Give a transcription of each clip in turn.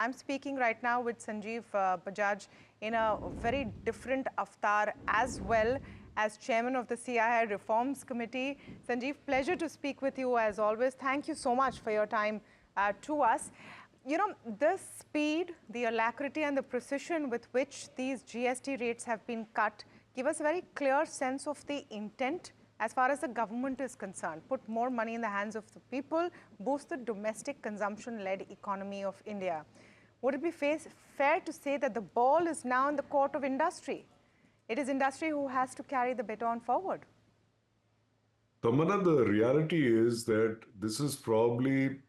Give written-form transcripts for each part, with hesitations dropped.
I'm speaking right now with Sanjiv Bajaj in a very different avatar as well as chairman of the CII Reforms Committee. Sanjiv, pleasure to speak with you as always. Thank you so much for your time to us. You know, the speed, the alacrity and the precision with which these GST rates have been cut give us a very clear sense of the intent as far as the government is concerned. Put more money in the hands of the people, boost the domestic consumption-led economy of India. Would it be fair to say that the ball is now in the court of industry? It is industry who has to carry the baton forward. Tamanna, the reality is that this is probably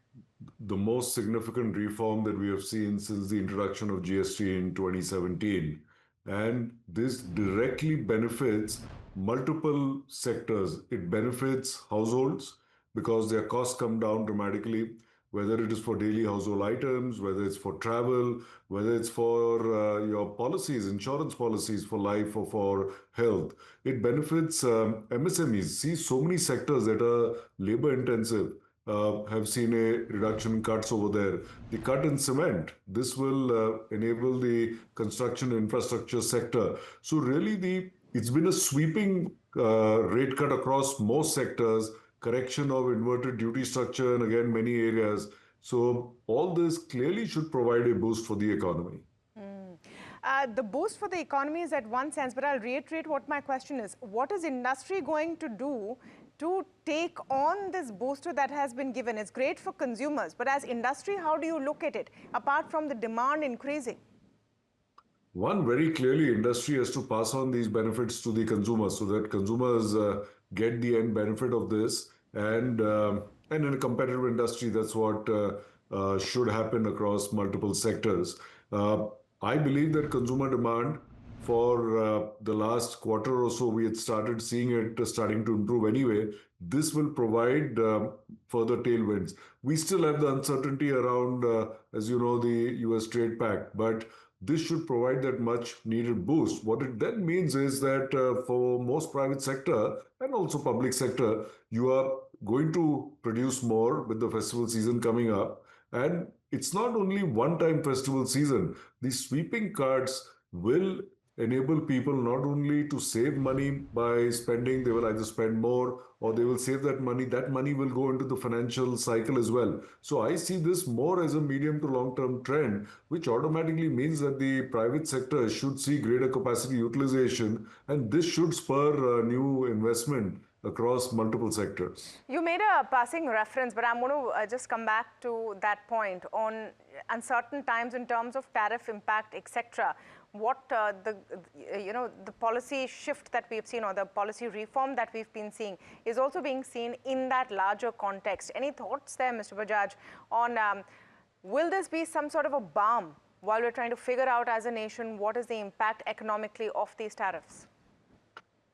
the most significant reform that we have seen since the introduction of GST in 2017. And this directly benefits multiple sectors. It benefits households because their costs come down dramatically, whether it is for daily household items, whether it's for travel, whether it's for your policies, insurance policies for life or for health. It benefits MSMEs. See, so many sectors that are labor intensive have seen a reduction in cuts over there. The cut in cement, this will enable the construction infrastructure sector. So really it's been a sweeping rate cut across most sectors, correction of inverted duty structure and again many areas. So all this clearly should provide a boost for the economy. The boost for the economy is at one sense, but I'll reiterate what my question is. What is industry going to do to take on this booster that has been given? It's great for consumers, but as industry, how do you look at it, apart from the demand increasing? One, very clearly, industry has to pass on these benefits to the consumers so that consumers get the end benefit of this. And in a competitive industry, that's what should happen across multiple sectors. I believe that consumer demand for the last quarter or so, we had started seeing it starting to improve anyway. This will provide further tailwinds. We still have the uncertainty around, as you know, the US trade pact, but this should provide that much needed boost. What it then means is that for most private sector and also public sector, you are going to produce more with the festival season coming up. And it's not only one-time festival season. These sweeping cuts will enable people not only to save money by spending, they will either spend more or they will save that money. That money will go into the financial cycle as well. So I see this more as a medium to long-term trend, which automatically means that the private sector should see greater capacity utilization, and this should spur new investment across multiple sectors. You made a passing reference, but I'm going to just come back to that point on uncertain times in terms of tariff impact, etc. What the policy shift that we've seen or the policy reform that we've been seeing is also being seen in that larger context. Any thoughts there, Mr. Bajaj, on will this be some sort of a balm while we're trying to figure out as a nation what is the impact economically of these tariffs?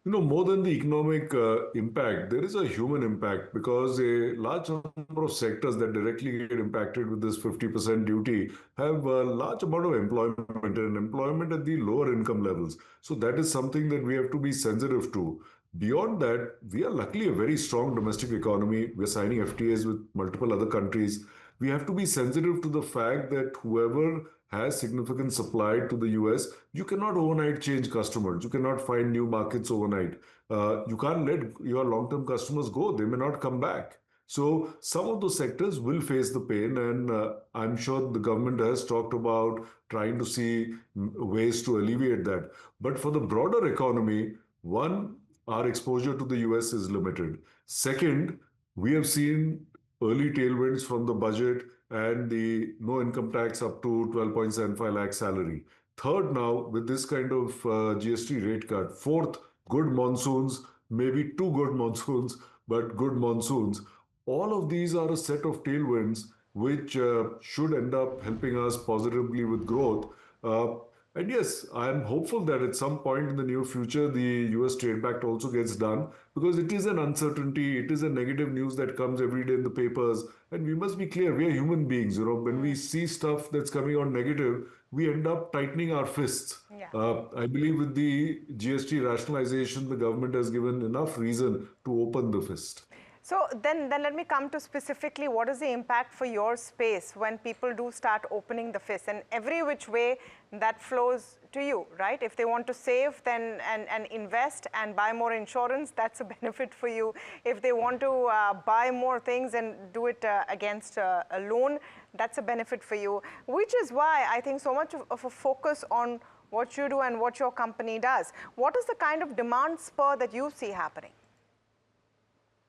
You know, more than the economic impact, there is a human impact because a large number of sectors that directly get impacted with this 50% duty have a large amount of employment and employment at the lower income levels. So that is something that we have to be sensitive to. Beyond that, we are luckily a very strong domestic economy. We're signing FTAs with multiple other countries. We have to be sensitive to the fact that whoever has significant supply to the US, you cannot overnight change customers. You cannot find new markets overnight. You can't let your long-term customers go. They may not come back. So some of those sectors will face the pain, and I'm sure the government has talked about trying to see ways to alleviate that. But for the broader economy, one, our exposure to the US is limited. Second, we have seen early tailwinds from the budget and the no income tax up to 12.75 lakh salary. Third, now with this kind of GST rate cut. Fourth, good monsoons, maybe too good monsoons, but good monsoons. All of these are a set of tailwinds which should end up helping us positively with growth. And yes, I'm hopeful that at some point in the near future, the US trade pact also gets done because it is an uncertainty. It is a negative news that comes every day in the papers. And we must be clear, we are human beings. You know, when we see stuff that's coming out negative, we end up tightening our fists. Yeah. I believe with the GST rationalization, the government has given enough reason to open the fist. So then let me come to specifically what is the impact for your space when people do start opening the FIS, and every which way that flows to you, right? If they want to save then and invest and buy more insurance, that's a benefit for you. If they want to buy more things and do it against a loan, that's a benefit for you, which is why I think so much of a focus on what you do and what your company does. What is the kind of demand spur that you see happening?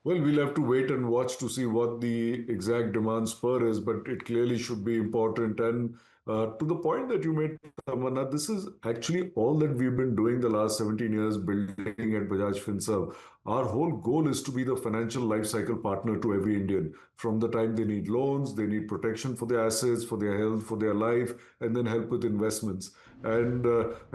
Well, we'll have to wait and watch to see what the exact demand spur is, but it clearly should be important. And to the point that you made, Tamanna, this is actually all that we've been doing the last 17 years building at Bajaj Finserv. Our whole goal is to be the financial life cycle partner to every Indian. From the time they need loans, they need protection for their assets, for their health, for their life, and then help with investments. And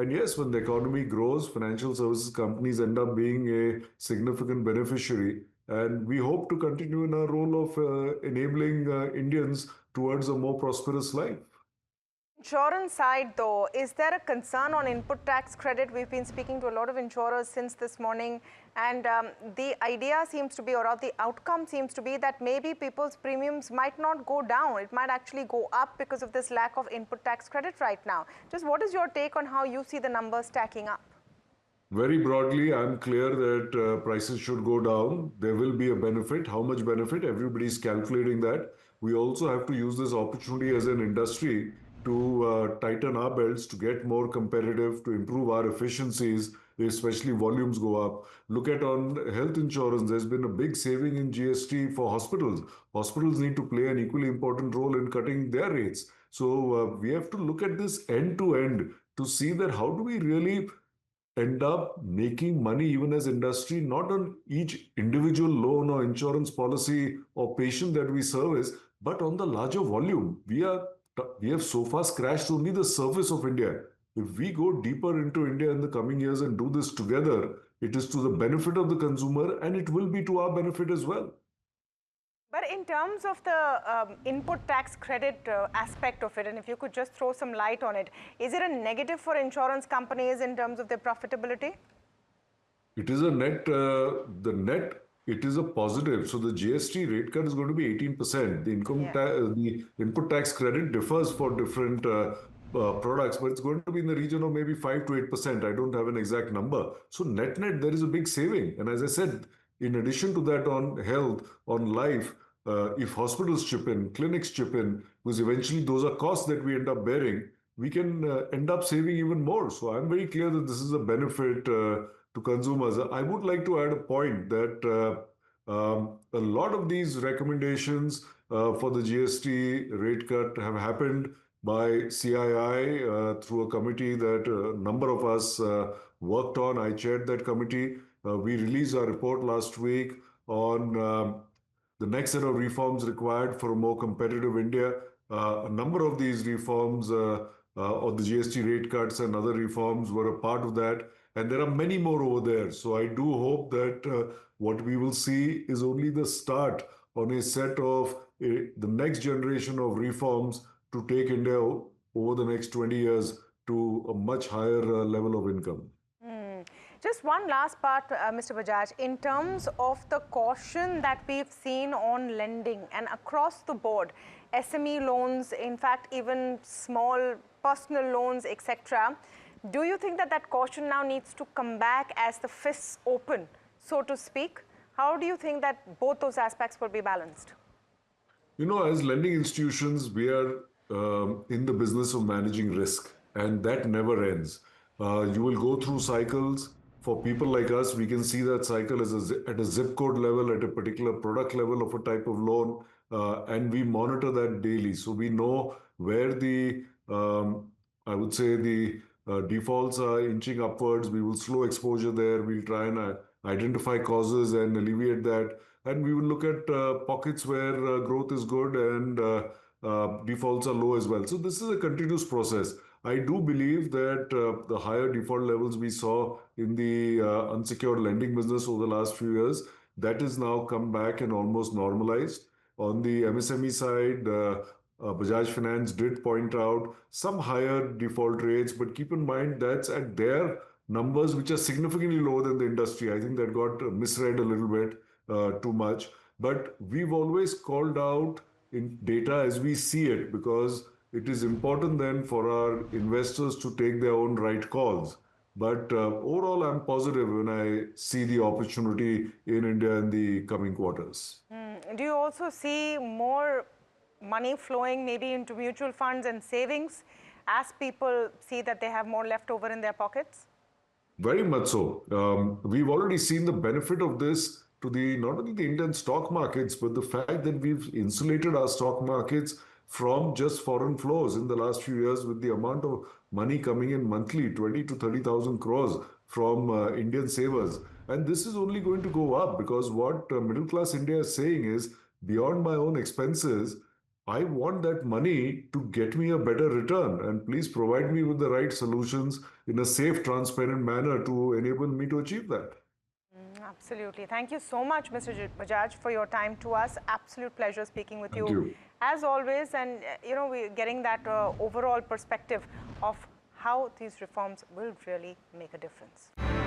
yes, when the economy grows, financial services companies end up being a significant beneficiary. And we hope to continue in our role of enabling Indians towards a more prosperous life. Insurance side though, is there a concern on input tax credit? We've been speaking to a lot of insurers since this morning, and the idea seems to be, or the outcome seems to be, that maybe people's premiums might not go down. It might actually go up because of this lack of input tax credit right now. Just what is your take on how you see the numbers stacking up? Very broadly, I'm clear that prices should go down. There will be a benefit. How much benefit? Everybody's calculating that. We also have to use this opportunity as an industry to tighten our belts, to get more competitive, to improve our efficiencies, especially volumes go up. Look at on health insurance, there's been a big saving in GST for hospitals. Hospitals need to play an equally important role in cutting their rates. So we have to look at this end to end to see that how do we really end up making money even as industry, not on each individual loan or insurance policy or patient that we service, but on the larger volume. We have so far scratched only the surface of India. If we go deeper into India in the coming years and do this together, it is to the benefit of the consumer and it will be to our benefit as well. But in terms of the input tax credit aspect of it, and if you could just throw some light on it, is it a negative for insurance companies in terms of their profitability? It is a net, it is a positive. So the GST rate cut is going to be 18%. The input tax credit differs for different products, but it's going to be in the region of maybe 5 to 8%. I don't have an exact number. So net, there is a big saving. And as I said, in addition to that, on health, on life, if hospitals chip in, clinics chip in, because eventually those are costs that we end up bearing, we can end up saving even more. So I'm very clear that this is a benefit to consumers. I would like to add a point that a lot of these recommendations for the GST rate cut have happened by CII through a committee that a number of us worked on. I chaired that committee. We released our report last week on the next set of reforms required for a more competitive India. A number of these reforms or the GST rate cuts and other reforms were a part of that. And there are many more over there. So I do hope that what we will see is only the start on a set of the next generation of reforms to take India over the next 20 years to a much higher level of income. Just one last part, Mr. Bajaj, in terms of the caution that we've seen on lending and across the board, SME loans, in fact, even small personal loans, etc. Do you think that that caution now needs to come back as the fists open, so to speak? How do you think that both those aspects will be balanced? You know, as lending institutions, we are in the business of managing risk, and that never ends. You will go through cycles. For people like us, we can see that cycle as at a zip code level, at a particular product level of a type of loan, and we monitor that daily. So we know where I would say, the defaults are inching upwards. We will slow exposure there. We'll try and identify causes and alleviate that. And we will look at pockets where growth is good and defaults are low as well. So this is a continuous process. I do believe that the higher default levels we saw in the unsecured lending business over the last few years, that is now come back and almost normalized. On the MSME side, Bajaj Finance did point out some higher default rates, but keep in mind that's at their numbers, which are significantly lower than the industry. I think that got misread a little bit too much. But we've always called out in data as we see it, because it is important then for our investors to take their own right calls. But overall, I'm positive when I see the opportunity in India in the coming quarters. Do you also see more money flowing maybe into mutual funds and savings as people see that they have more left over in their pockets? Very much so. We've already seen the benefit of this to the not only the Indian stock markets, but the fact that we've insulated our stock markets from just foreign flows in the last few years, with the amount of money coming in monthly, 20 to 30,000 crores from Indian savers. And this is only going to go up, because what middle class India is saying is, beyond my own expenses, I want that money to get me a better return, and please provide me with the right solutions in a safe, transparent manner to enable me to achieve that. Absolutely. Thank you so much, Mr. Bajaj, for your time to us. Absolute pleasure speaking with Thank you you. as always. And, we're getting that overall perspective of how these reforms will really make a difference.